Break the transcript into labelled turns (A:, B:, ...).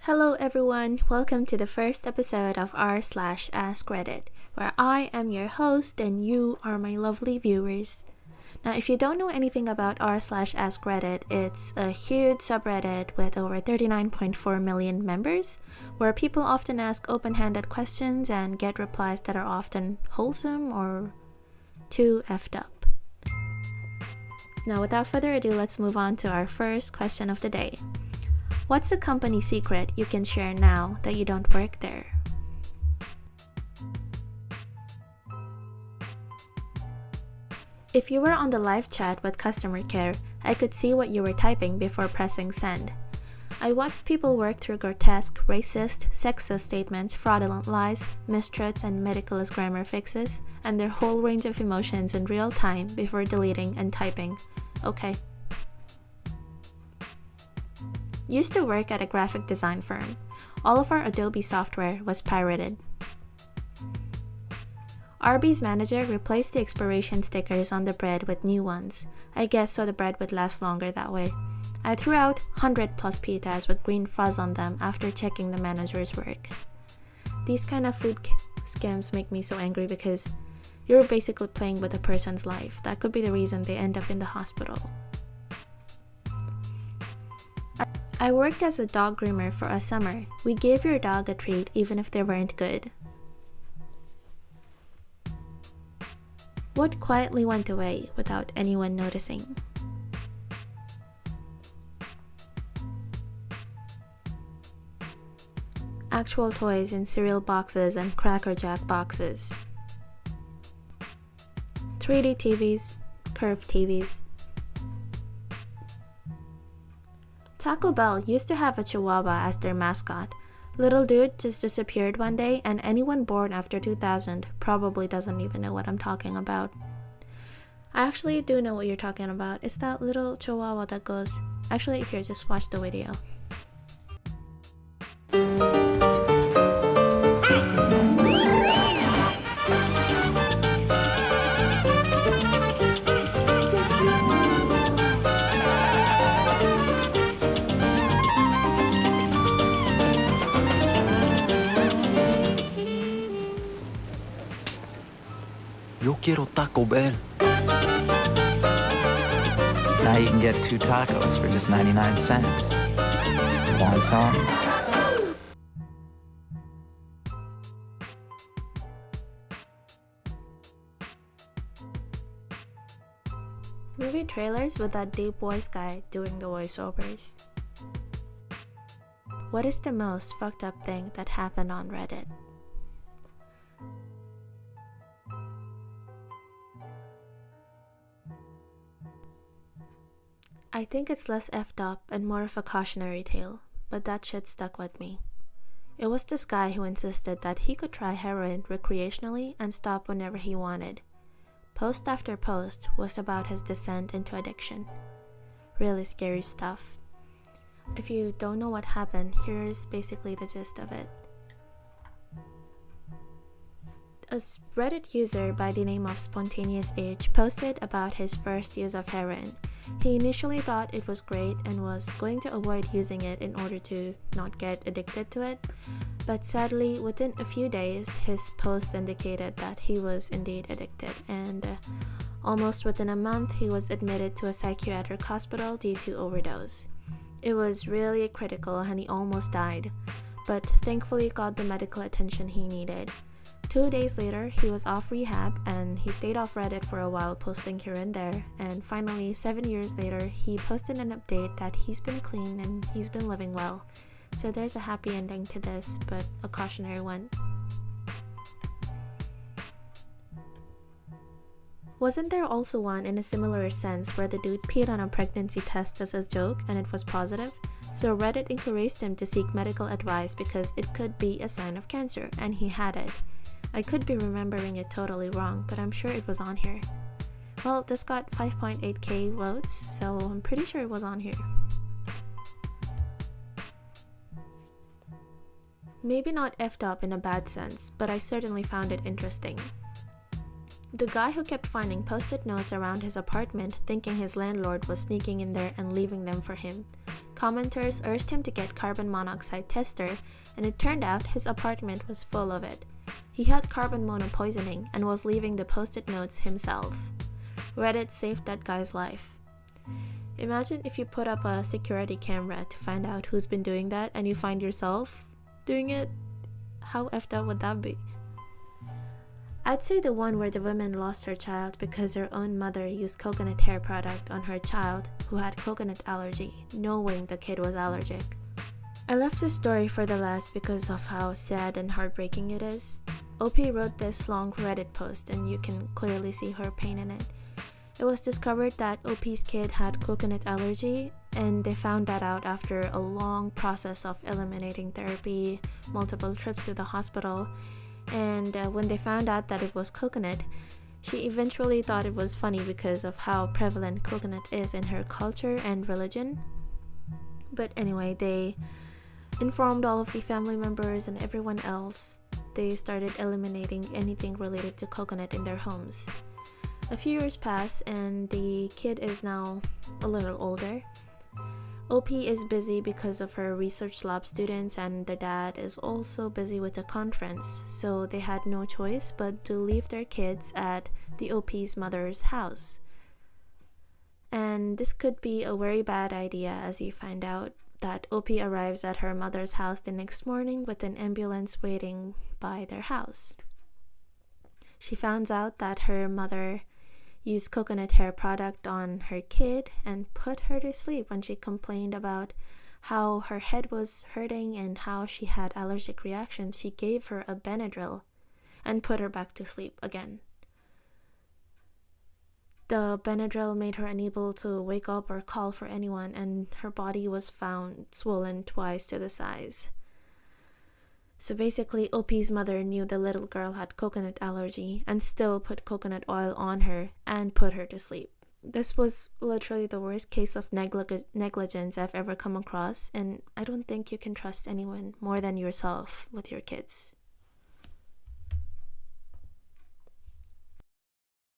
A: Hello everyone, welcome to the first episode of r/AskReddit, where I am your host and you are my lovely viewers. Now, if you don't know anything about r/AskReddit, it's a huge subreddit with over 39.4 million members, where people often ask open-handed questions and get replies that are often wholesome or too effed up. Now, without further ado, let's move on to our first question of the day. What's a company secret you can share now that you don't work there? If you were on the live chat with customer care, I could see what you were typing before pressing send. I watched people work through grotesque, racist, sexist statements, fraudulent lies, mistruths, and meticulous grammar fixes, and their whole range of emotions in real time before deleting and typing. Okay. Used to work at a graphic design firm. All of our Adobe software was pirated. Arby's manager replaced the expiration stickers on the bread with new ones. I guess so the bread would last longer that way. I threw out 100 plus pitas with green fuzz on them after checking the manager's work. These kind of food scams make me so angry because you're basically playing with a person's life. That could be the reason they end up in the hospital. I worked as a dog groomer for a summer. We gave your dog a treat even if they weren't good. What quietly went away without anyone noticing? Actual toys in cereal boxes and Cracker Jack boxes. 3D TVs, curved TVs. Taco Bell used to have a Chihuahua as their mascot. Little dude just disappeared one day, and anyone born after 2000 probably doesn't even know what I'm talking about. I actually do know what you're talking about. It's that little Chihuahua that goes... Actually, here, just watch the video.
B: Yo quiero Taco Bell.
C: Now you can get 2 tacos for just 99 cents. Want some?
A: Movie trailers with that deep voice guy doing the voiceovers. What is the most fucked up thing that happened on Reddit? I think it's less effed up and more of a cautionary tale, but that shit stuck with me. It was this guy who insisted that he could try heroin recreationally and stop whenever he wanted. Post after post was about his descent into addiction. Really scary stuff. If you don't know what happened, here's basically the gist of it. A Reddit user by the name of Spontaneous Age posted about his first use of heroin. He initially thought it was great and was going to avoid using it in order to not get addicted to it, but sadly, within a few days, his post indicated that he was indeed addicted, and almost within a month, he was admitted to a psychiatric hospital due to overdose. It was really critical and he almost died, but thankfully got the medical attention he needed. 2 days later, he was off rehab and he stayed off Reddit for a while, posting here and there, and finally 7 years later he posted an update that he's been clean and he's been living well. So there's a happy ending to this, but a cautionary one. Wasn't there also one in a similar sense where the dude peed on a pregnancy test as a joke and it was positive? So Reddit encouraged him to seek medical advice because it could be a sign of cancer, and he had it. I could be remembering it totally wrong, but I'm sure it was on here. Well, this got 5.8k votes, so I'm pretty sure it was on here. Maybe not effed up in a bad sense, but I certainly found it interesting. The guy who kept finding post-it notes around his apartment thinking his landlord was sneaking in there and leaving them for him. Commenters urged him to get carbon monoxide tester, and it turned out his apartment was full of it. He had carbon monopoisoning and was leaving the post-it notes himself. Reddit saved that guy's life. Imagine if you put up a security camera to find out who's been doing that and you find yourself doing it. How effed up would that be? I'd say the one where the woman lost her child because her own mother used coconut hair product on her child who had coconut allergy, knowing the kid was allergic. I left the story for the last because of how sad and heartbreaking it is. OP wrote this long Reddit post and you can clearly see her pain in it. It was discovered that OP's kid had coconut allergy, and they found that out after a long process of eliminating therapy, multiple trips to the hospital, and when they found out that it was coconut, she eventually thought it was funny because of how prevalent coconut is in her culture and religion. But anyway, they informed all of the family members and everyone else. They started eliminating anything related to coconut in their homes. A few years pass and the kid is now a little older. OP is busy because of her research lab students, and their dad is also busy with a conference, so they had no choice but to leave their kids at the OP's mother's house. And this could be a very bad idea, as you find out that OP arrives at her mother's house the next morning with an ambulance waiting by their house. She finds out that her mother used coconut hair product on her kid and put her to sleep when she complained about how her head was hurting and how she had allergic reactions. She gave her a Benadryl and put her back to sleep again. The Benadryl made her unable to wake up or call for anyone, and her body was found swollen twice to the size. So basically, OP's mother knew the little girl had coconut allergy and still put coconut oil on her and put her to sleep. This was literally the worst case of negligence I've ever come across, and I don't think you can trust anyone more than yourself with your kids.